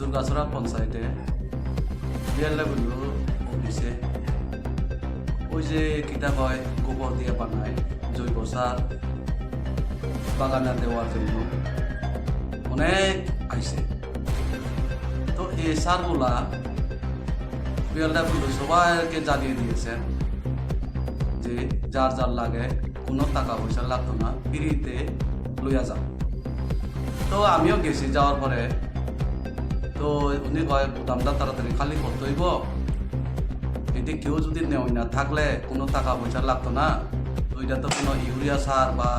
দুর্গাছড়া পঞ্চায়েতে বিএলডব্লিউ অফিসে ওই যে কিতা হয় গোবর দিয়ে বানায় জৈব সার বাগানে দেওয়ার জন্য অনেক আইছে। তো এই সারগুলা বিএলডব্লিউ সবাইকে জানিয়ে দিয়েছেন যে যার যার লাগে কোনো টাকা পয়সা লাগতো না, ফ্রিতে লইয়া যাও। তো আমিও গেছি, যাওয়ার পরে তো উনি কয় দামটা তাড়াতাড়ি খালি করতে হইব, এটি কেউ যদি নেওয়া না থাকলে কোনো টাকা পয়সা লাগতো না। তো এটা তো কোনো ইউরিয়া সার বা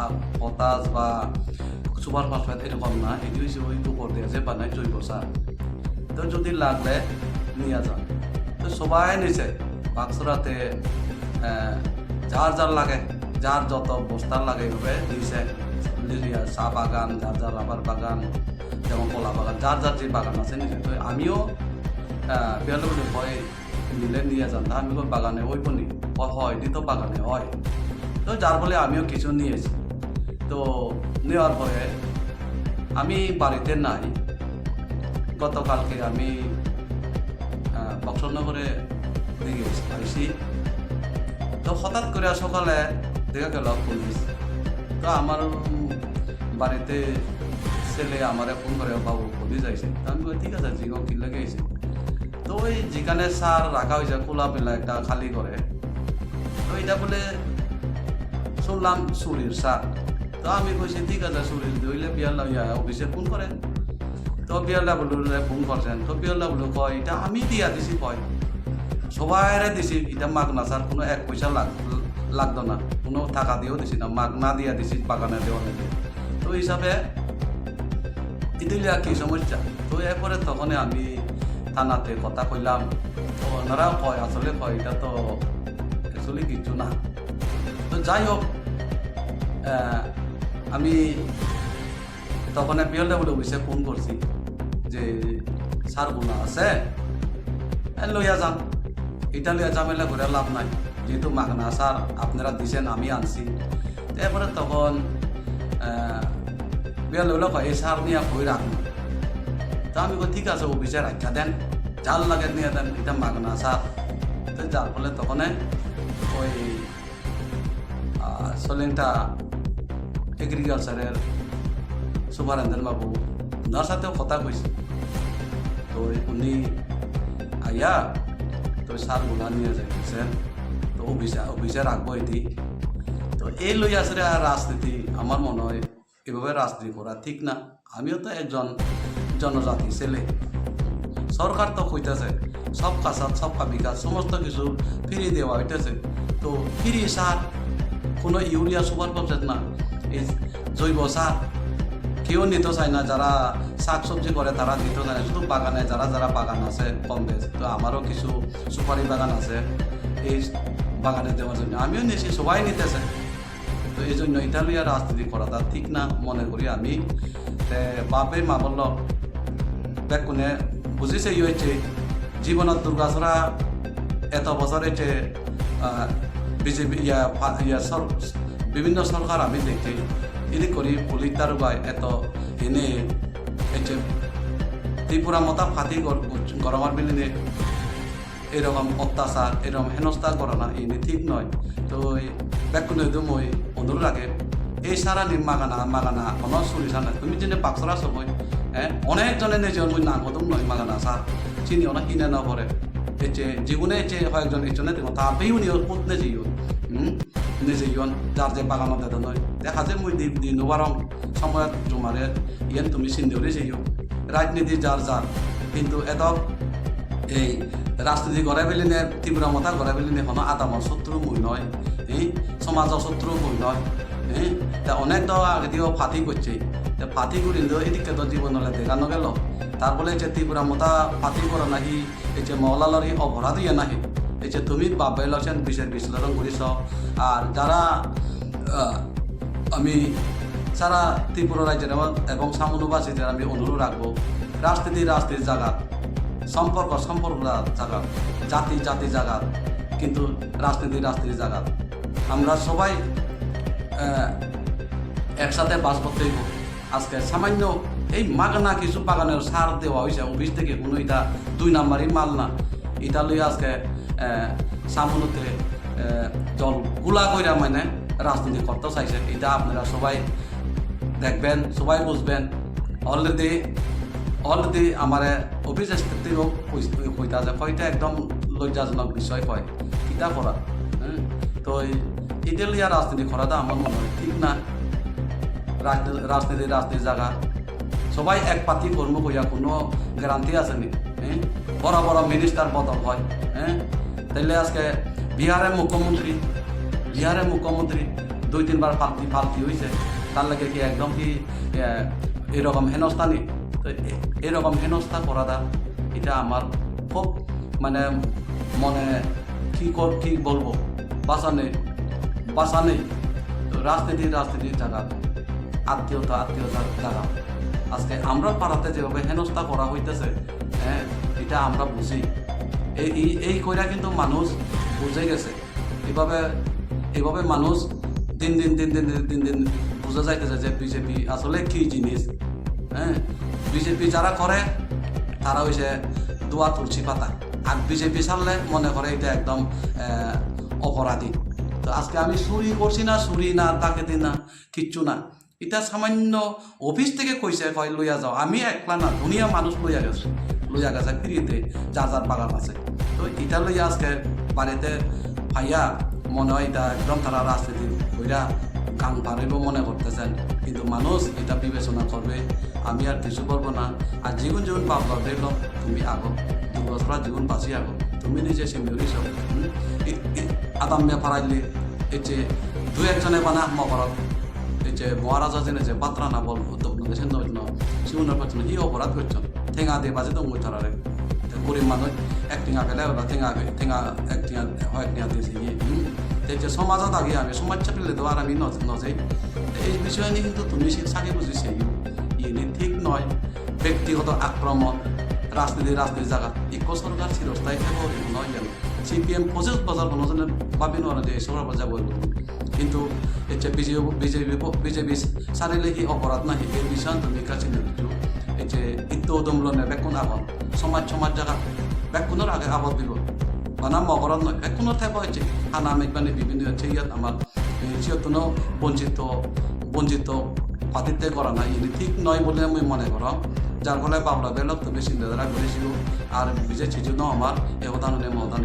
পটাশ বা সুপার ফসফেট এরকম না, এটি হচ্ছে ওই গোবর দিয়ে যে বানায় জৈব সার। তো যদি লাগলে নিয়ে যান। তো সবাই নিছে বাক্সরাতে যার যার লাগে, যার যত বস্তার লাগে এভাবে দিয়েছে। চা বাগান, যার যার রাবার বাগান, যেমন কলা বাগান, যার যার যে বাগান আছে নিছে। তো আমিও বিএলডব্লিউ ভয় নিলে নিয়ে যান। আমি বাগানে ওই বনি হয় এটি তো বাগানে হয়। তো যার ফলে আমিও কিছু নিয়েছি। তো নেওয়ার পরে আমি বাড়িতে নাই, গতকালকে আমি বক্সনগরে দিকে আইসি। তো হঠাৎ করে সকালে দেখা গেল পুলিশ। তো আমার বাড়িতে ছেলে আমারে ফোন করে, বাবু পুলিশ আইসে। আমি বলি ঠিক আছে, জিগো কি লাগে আইসে। তো ওই যেখানে সার রাখা হয়েছে খোলা মেলা একটা খালি করে, তো এটা বলে শুনলাম চুরির সার। তো আমি কইছি ঠিক আছে, চুরির ধরলে বিএলডব্লিউ অফিসে ফোন করেন। তো বিএলডব্লিউ ফোন করছেন। তো বিএলডব্লিউ কয় এটা আমি দিয়া দিছি, কয় সবাইরে দিছি, এটা মাগনা সার, কোনো এক পয়সা লাগতো না, কোনো টাকা দিয়েও দিছি না, মাগনা দিয়া দিছি বাগানে দেওয়া নেই। তো হিসাবে দিলে কি সমস্যা। তো এরপরে তখন আমি থানাতে কথা কইলাম। তো ওনারাও কয় আসলে কয় এটা তো অ্যাকচুয়ালি কিছু না। তো যাই হোক, আমি তখন বিএলডব্লিউ অফিসে ফোন করছি যে সারগুলো আছে লইয়া যান, এটা লইয়া ঝামেলা করে লাভ নাই, যেহেতু মাগনা সার আপনারা দিছেন, আমি আনছি। এরপরে তখন বিএলডব্লিউ কয় এই সার নিয়ে কই রাখবো। তো আমি কই ঠিক আছে, অফিসে রাখা দেন, জাল লাগে নিয়ে দেন, এটা মাগনা সার। তো যার ফলে তখন ওই সলিংটা এগ্রিকালচারের সুপারিনটেন্ডেন্ট বাবু, ওনার সাথেও কথা কইছি। তো উনি আইয়া তো সারগুলা নিয়ে যাইতেছেন। তো অফিসে রাখবো এটি। তো এই লই আসলে রাজনীতি, আমার মনে হয় এভাবে রাজনীতি করা ঠিক না। আমিও তো একজন জনজাতি ছেলে। সরকার তো কইতেছে সব কাজ সব বিকাশ, সমস্ত কিছু ফ্রি দেওয়া হইতেছে। তো ফ্রি সার, কোনো ইউরিয়া সুপার ফসফেট না, এই জৈব সার কেউ নিতে চায় না। যারা শাক সবজি করে তারা নিতে চায় না, শুধু বাগানে যারা যারা বাগান আছে কম বেশ। তো আমারও কিছু সুপারি বাগান আছে, এই বাগানে দেওয়ার জন্য আমিও নিয়েছি, সবাই নিতেছে। তো এই জন্য ইটালিয়া রাজনীতি করাটা ঠিক না মনে করি আমি। বাপে মা বলল বেকুনে বুঝিছে ই হয়েছে জীবনত দুর্গাছড়া এত বছর হয়েছে বিজেপি বিভিন্ন সরকার আমি দেখি এদিক করি পুলিশ তারুবাই এত এনে হচ্ছে ত্রিপুরা মতা ফাঁতি গরমার বিলিনে এরকম অত্যাচার, এরকম হেনস্থা করা না, এনে ঠিক নয়। তো বেকুনে মই অনুরোধ রাখে এই সারা নি মাগানা কোনো সলিউশন নাই। তুমি যেন বাক্সরা সময় অনেকজনে নিজে মই না কদম নয় মাগানা সার চিনিও না, কিনে না করে এছে জীবনে এছে কয়েকজন এজনে দেখো তাপেই উনি পুতনে যাইও নিজে ইয়ন যার যে বাগানত দেতে নয় দেখা যায় মই দিনবারম সময়ত জমারে ইয়ান তুমি চিন্তিলে যাইও রাজনীতি যার যার। কিন্তু এত এই রাজনীতি গড়াই পেলিনে ত্রিপুরা মতা গড়াই পেলিনে কোনো আদামৰ শত্রু মই নয়, সমাজের শত্রু মই নয়। তা অনেক তো আগে দিয়েও ফাঁতি করছে, ফাঁতি করি এদিকে তো জীবনলে দেখানো গেল। তার বলে যে ত্রিপুরা মতা ফাঁতি করা নাহি, এই যে মহলালর অপরাধ ইয়ে নাহি, এই যে তুমি বাপে লছেন বিষের বিশ্লেষণ করিস। আর যারা আমি সারা ত্রিপুরা রাজ্যের এবং সামনুবাসীদের আমি অনুরোধ রাখবো, রাজনীতির জায়গা, সম্পর্ক জায়গা, জাতি জায়গা, কিন্তু রাজনীতির জায়গা। আমরা সবাই একসাথে বাস করতে হইব। আজকে সামান্য এই মাগনা কিছু বাগানের সার দেওয়া হয়েছে অফিস থেকে কোনো এটা 2 নাম্বারই মাল না। এটা লই আজকে সামনেতে জল গুলা কইরা মানে রাজনীতি করতে চাইছে। এটা আপনারা সবাই দেখবেন, সবাই বুঝবেন। অলরেডি আমার অফিস থেকেও কইতা যে কয়টা একদম লজ্জাজনক বিষয় কয় কিতা করা। তো এটা লিয়া রাজনীতি করাটা আমার মনে হয় ঠিক না। রাজনীতির জায়গা সবাই এক পাতি কর্ম কইয়া কোনো গ্যারান্টি আছে নি? বড় বড় মিনিস্টার বদল হয়। তাইলে আজকে বিহারের মুখ্যমন্ত্রী 2-3 বার ফালতি হয়েছে, তার লাগে কি একদম কি এরকম হেনস্থা নি? তো এরকম হেনস্থা করাটা এটা আমার খুব মানে মনে কি বলবো, বাসা নেই। তো রাজনীতির জায়গা, আত্মীয়তার জায়গা। আজকে আমরা পাড়াতে যেভাবে হেনস্থা করা হইতেছে, এটা আমরা বুঝি। এই কইরা কিন্তু মানুষ বুঝে গেছে। এইভাবে মানুষ দিন দিন বুঝা যাইতেছে যে বিজেপি আসলে কি জিনিস। বিজেপি যারা করে তারা হইছে দোয়া তুলসী পাতা, আর বিজেপি ছাড়লে মনে করে এটা একদম অপরাধী। তো আজকে আমি চুরি করছি না, ডাকাতি না, কিচ্ছু না। এটা সামান্য অফিস থেকে কইছে কয় লইয়া যাও, আমি একলা না, দুনিয়া মানুষ লইয়া গেছে ফ্রিতে, যার বাগান আছে। তো এটা লইয়া আজকে বাড়িতে ভাইয়া মনে হয় এটা একদম তারা রাজনীতি কইরা গান পারিব মনে করতেছেন, কিন্তু মানুষ এটা বিবেচনা করবে। আমি আর কিছু বলবো না। আর জীবন পাপ দিল তুমি আগো 2 বছর জীবন বাঁচি আগো, তুমি নিজে সিমিউরি সব আদাম্যা ফারাইলি। এই যে 2-1জনে বানা মকরত এই যে মহারাজা জেনে যে বাত্রা না বল উদ্যোগ নদেশেন শিবনের পাচ্ছেন এই অপরাধ করছেন ঠেঙা দিয়ে বাজে দম তারারে গরিব মানুষ 1 টিঙা পেলে ওরা ঠেঙা 1 টিঙা দিয়েছে। এই যে সমাজত আগে আমি সমাজ চাপিলে তো আর আমি নজাই। এই বিষয় নিয়ে কিন্তু তুমি সাকে বুঝিছে ইনি ঠিক নয়। ব্যক্তিগত আক্রমণ রাজনীতির জায়গা ইকো সরকার চিরস্থায়ী থাকবো নয় যেন CPM 25 বছর কোনো জনের ভাবি নোয়ারে যে এসব যাব, কিন্তু এই যে বিজেপি সারিলে এই অপরাধ না এই বিষয় তুমি কাছে নিচ্ছু। এই যে উদমলনে বেকুন আগত সমাজ জায়গা বেকুনের আগে আবদ দিব বানা মকরত নয়, বেকুনের থাকবো হচ্ছে খানা মেঘবানি বিভিন্ন হচ্ছে ইয়াত আমার চিরতনও বঞ্চিত পাতিত্ব করা না ইনি ঠিক নয় বলে আমি মনে করো। যার ফলে বাবলা বেলক তুমি চিন্তাধারা করেছিল আর বিজয় চিজু ন আমার এই অবদান মহদান